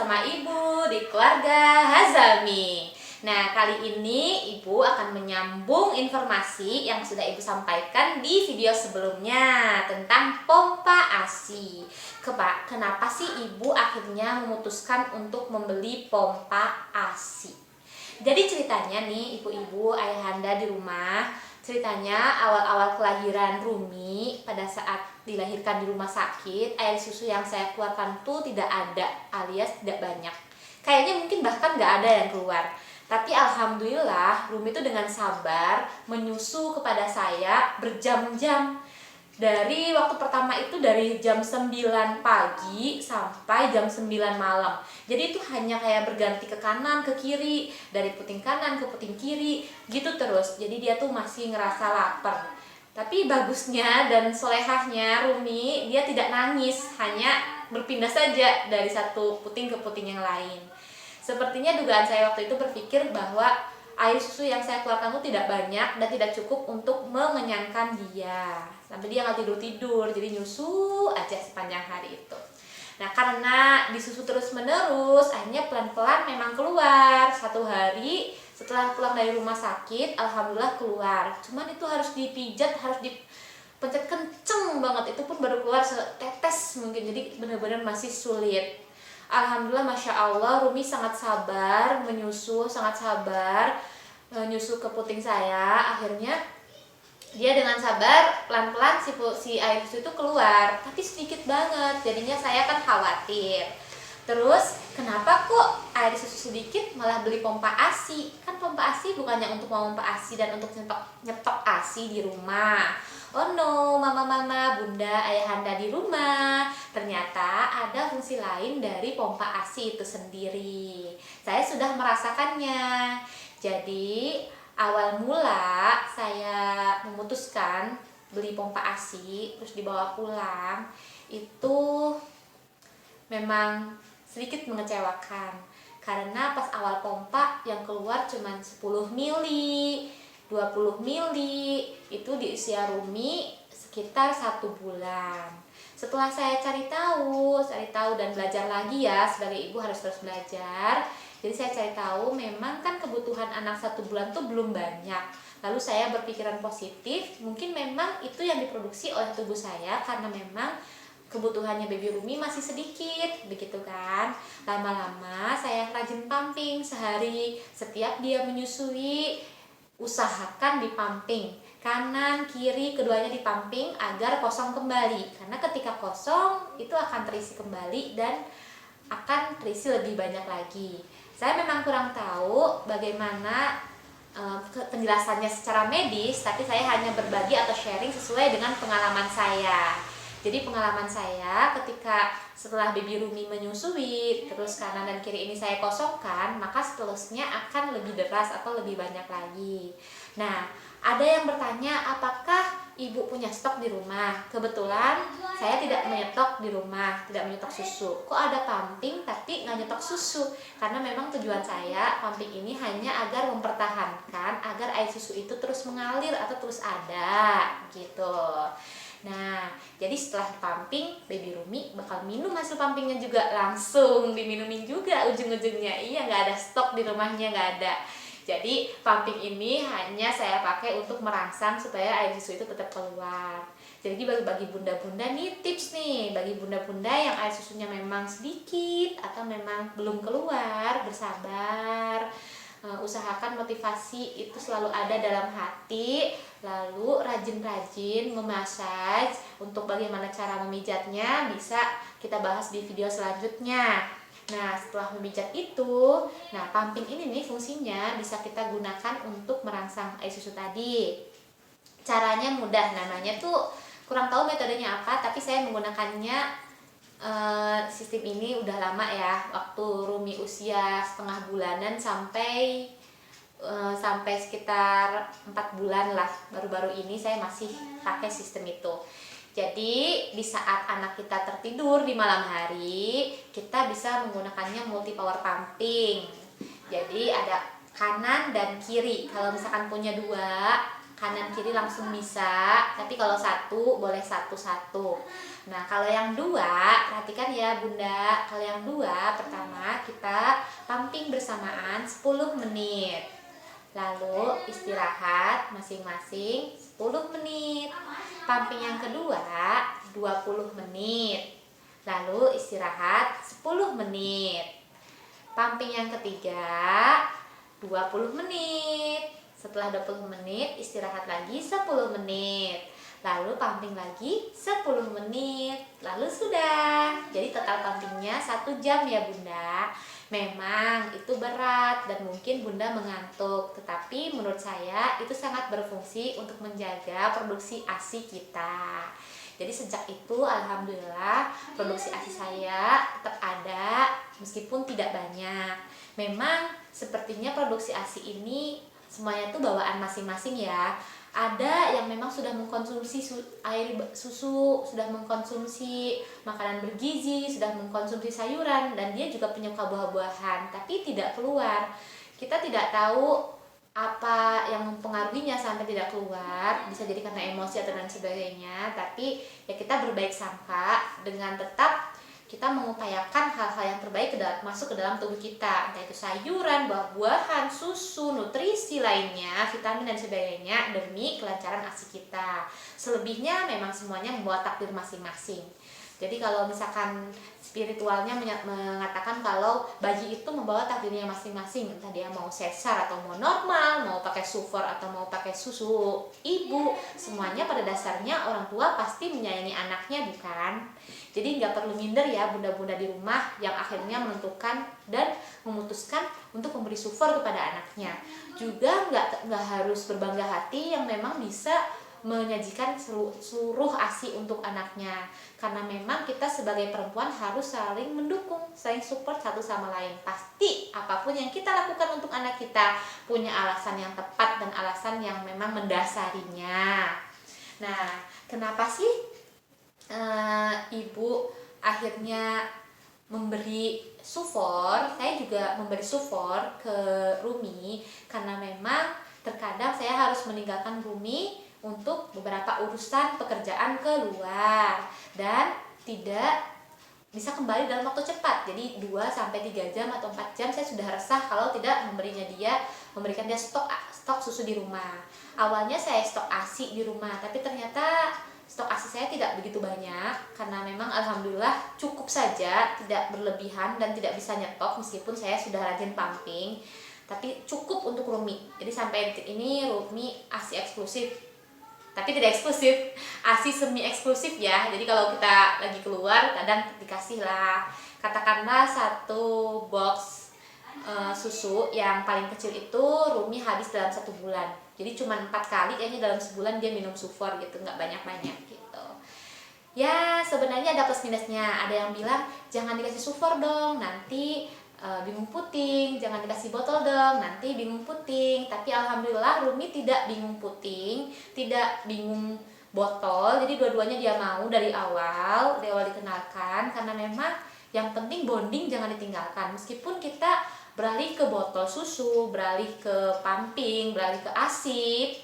bersama Ibu di keluarga Hazami. Nah, kali ini Ibu akan menyambung informasi yang sudah Ibu sampaikan di video sebelumnya tentang pompa ASI. Kenapa sih Ibu akhirnya memutuskan untuk membeli pompa ASI? Jadi ceritanya nih, ibu-ibu, ayahanda di rumah, ceritanya awal-awal kelahiran Rumi, pada saat dilahirkan di rumah sakit, air susu yang saya keluarkan tuh tidak ada, alias tidak banyak. Kayaknya mungkin bahkan nggak ada yang keluar. Tapi alhamdulillah Rumi itu dengan sabar menyusu kepada saya berjam-jam. Dari waktu pertama itu dari jam 9 pagi sampai jam 9 malam. Jadi itu hanya kayak berganti ke kanan, ke kiri, dari puting kanan ke puting kiri, gitu terus. Jadi dia tuh masih ngerasa lapar. Tapi bagusnya dan solehahnya Rumi, dia tidak nangis, hanya berpindah saja dari satu puting ke puting yang lain. Sepertinya dugaan saya waktu itu berpikir bahwa air susu yang saya keluarkan itu tidak banyak dan tidak cukup untuk mengenyangkan dia. Sampai dia nggak tidur-tidur, jadi nyusu aja sepanjang hari itu. Nah, karena disusu terus-menerus, akhirnya pelan-pelan memang keluar. Satu hari setelah pulang dari rumah sakit, alhamdulillah keluar. Cuman itu harus dipijat, harus dipencet kenceng banget. Itu pun baru keluar setetes mungkin, jadi benar-benar masih sulit. Alhamdulillah, Masya Allah, Rumi sangat sabar menyusu, sangat sabar menyusu ke puting saya. Akhirnya dia dengan sabar pelan-pelan si air susu itu keluar, tapi sedikit banget. Jadinya saya kan khawatir. Terus kenapa kok air susu sedikit malah beli pompa ASI? Kan pompa ASI bukannya untuk memompa ASI dan untuk nyetok ASI di rumah. Oh no, mama-mama, bunda, ayahanda di rumah, ternyata ada fungsi lain dari pompa ASI itu sendiri. Saya sudah merasakannya. Jadi awal mula saya memutuskan beli pompa ASI terus dibawa pulang, itu memang sedikit mengecewakan. Karena pas awal pompa yang keluar cuma 10 mili, 20 mili, itu di usia Rumi sekitar 1 bulan. Setelah saya cari tahu dan belajar lagi ya, sebagai ibu harus terus belajar. Jadi saya cari tahu, memang kan kebutuhan anak 1 bulan tuh belum banyak. Lalu saya berpikiran positif, mungkin memang itu yang diproduksi oleh tubuh saya karena memang kebutuhannya baby Rumi masih sedikit, begitu kan. Lama-lama saya rajin pumping sehari. Setiap dia menyusui, usahakan dipumping kanan kiri, keduanya dipumping agar kosong kembali. Karena ketika kosong itu akan terisi kembali dan akan terisi lebih banyak lagi. Saya memang kurang tahu bagaimana penjelasannya secara medis, tapi saya hanya berbagi atau sharing sesuai dengan pengalaman saya. Jadi pengalaman saya ketika setelah baby Rumi menyusui, terus kanan dan kiri ini saya kosongkan, maka seterusnya akan lebih deras atau lebih banyak lagi. Nah, ada yang bertanya, apakah ibu punya stok di rumah? Kebetulan saya tidak menyetok di rumah, tidak menyetok susu. Kok ada pumping tapi nggak nyetok susu? Karena memang tujuan saya pumping ini hanya agar mempertahankan agar air susu itu terus mengalir atau terus ada gitu. Nah, jadi setelah pumping, baby Rumi bakal minum hasil pumpingnya juga, langsung diminumin juga ujung-ujungnya. Iya, nggak ada stok di rumahnya, nggak ada. Jadi pumping ini hanya saya pakai untuk merangsang supaya air susu itu tetap keluar. Jadi bagi bunda-bunda nih tips nih, bagi bunda-bunda yang air susunya memang sedikit atau memang belum keluar, bersabar. Usahakan motivasi itu selalu ada dalam hati, lalu rajin-rajin memasaj. Untuk bagaimana cara memijatnya bisa kita bahas di video selanjutnya. Nah, setelah memijat itu, nah pumping ini nih fungsinya bisa kita gunakan untuk merangsang air susu tadi. Caranya mudah, namanya tuh kurang tahu metodenya apa, tapi saya menggunakannya sistem ini udah lama ya, waktu Rumi usia setengah bulanan sampai sekitar 4 bulan lah. Baru-baru ini saya masih pakai sistem itu. Jadi di saat anak kita tertidur di malam hari, kita bisa menggunakannya multi power pumping. Jadi ada kanan dan kiri. Kalau misalkan punya dua, kanan kiri langsung bisa, tapi kalau satu boleh satu-satu. Nah kalau yang dua, perhatikan ya bunda, kalau yang dua pertama kita pumping bersamaan 10 menit, lalu istirahat masing-masing 10 menit. Pumping yang kedua 20 menit, lalu istirahat 10 menit. Pumping yang ketiga 20 menit. Setelah 20 menit istirahat lagi 10 menit. Lalu pumping lagi 10 menit. Lalu sudah. Jadi total pumpingnya 1 jam ya bunda. Memang itu berat dan mungkin bunda mengantuk, tetapi menurut saya itu sangat berfungsi untuk menjaga produksi ASI kita. Jadi sejak itu alhamdulillah produksi ASI saya tetap ada meskipun tidak banyak. Memang sepertinya produksi ASI ini semuanya itu bawaan masing-masing ya. Ada yang memang sudah mengkonsumsi air susu, sudah mengkonsumsi makanan bergizi, sudah mengkonsumsi sayuran, dan dia juga penyuka buah-buahan, tapi tidak keluar. Kita tidak tahu apa yang mempengaruhinya sampai tidak keluar, bisa jadi karena emosi atau dan sebagainya, tapi ya kita berbaik sangka dengan tetap kita mengupayakan hal-hal yang terbaik masuk ke dalam tubuh kita, entah itu sayuran, buah-buahan, susu, nutrisi lainnya, vitamin dan sebagainya, demi kelancaran ASI kita. Selebihnya memang semuanya membawa takdir masing-masing. Jadi kalau misalkan spiritualnya mengatakan kalau bayi itu membawa takdirnya masing-masing, entah dia mau sesar atau mau normal, mau pakai sufor atau mau pakai susu ibu, semuanya pada dasarnya orang tua pasti menyayangi anaknya, bukan? Jadi nggak perlu minder ya bunda-bunda di rumah yang akhirnya menentukan dan memutuskan untuk memberi sufor kepada anaknya. Juga nggak harus berbangga hati yang memang bisa menyajikan seluruh ASI untuk anaknya, karena memang kita sebagai perempuan harus saling mendukung, saling support satu sama lain. Pasti apapun yang kita lakukan untuk anak kita punya alasan yang tepat dan alasan yang memang mendasarinya. Nah, kenapa sih ibu akhirnya memberi sufor? Saya juga memberi sufor ke Rumi karena memang terkadang saya harus meninggalkan Rumi untuk beberapa urusan pekerjaan keluar dan tidak bisa kembali dalam waktu cepat. Jadi 2-3 jam atau 4 jam saya sudah resah kalau tidak memberikan dia stok susu di rumah. Awalnya saya stok ASI di rumah, tapi ternyata stok ASI saya tidak begitu banyak karena memang alhamdulillah cukup saja, tidak berlebihan dan tidak bisa nyetok meskipun saya sudah rajin pumping, tapi cukup untuk Rumi. Jadi sampai detik ini Rumi ASI eksklusif, tapi tidak eksklusif, ASI semi eksklusif ya. Jadi kalau kita lagi keluar kadang dikasih lah, katakanlah 1 box susu yang paling kecil itu Rumi habis dalam 1 bulan. Jadi cuma 4 kali kayaknya dalam sebulan dia minum sufor gitu, nggak banyak-banyak gitu. Ya sebenarnya ada plus minusnya. Ada yang bilang jangan dikasih sufor dong, nanti bingung puting, jangan dikasih botol dong, nanti bingung puting. Tapi alhamdulillah Rumi tidak bingung puting, tidak bingung botol. Jadi dua-duanya dia mau dari awal dikenalkan, karena memang yang penting bonding jangan ditinggalkan. Meskipun kita beralih ke botol susu, beralih ke pumping, beralih ke ASI,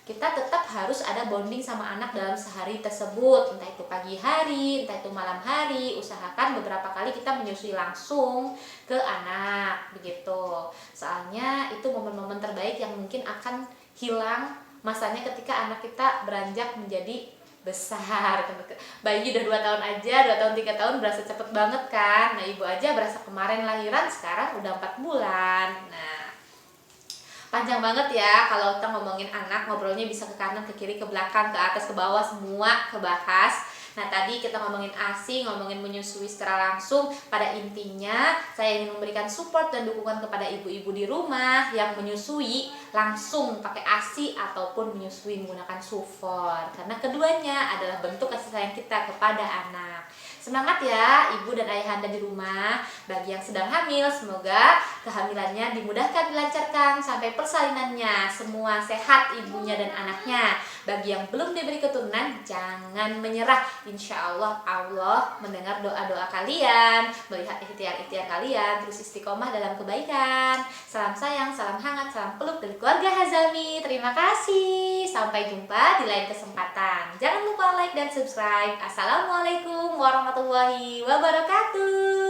kita tetap harus ada bonding sama anak dalam sehari tersebut, entah itu pagi hari, entah itu malam hari. Usahakan beberapa kali kita menyusui langsung ke anak, begitu. Soalnya itu momen-momen terbaik yang mungkin akan hilang masanya ketika anak kita beranjak menjadi besar. Bayi udah 2 tahun aja, 2 tahun 3 tahun berasa cepet banget kan. Nah ibu aja berasa kemarin lahiran, sekarang udah 4 bulan. Nah panjang banget ya kalau kita ngomongin anak, ngobrolnya bisa ke kanan, ke kiri, ke belakang, ke atas, ke bawah, semua kebahas. Nah tadi kita ngomongin ASI, ngomongin menyusui secara langsung. Pada intinya saya ingin memberikan support dan dukungan kepada ibu-ibu di rumah yang menyusui langsung pakai ASI ataupun menyusui menggunakan sufor, karena keduanya adalah bentuk kasih sayang kita kepada anak. Semangat ya ibu dan ayahanda di rumah. Bagi yang sedang hamil, semoga kehamilannya dimudahkan, dilancarkan sampai persalinannya, semua sehat ibunya dan anaknya. Bagi yang belum diberi keturunan, jangan menyerah. Insya Allah, Allah mendengar doa-doa kalian, melihat ikhtiar-ikhtiar kalian, terus istiqomah dalam kebaikan. Salam sayang, salam hangat, salam peluk dari keluarga Hazami. Terima kasih. Sampai jumpa di lain kesempatan. Jangan lupa like dan subscribe. Assalamualaikum warahmatullahi wabarakatuh.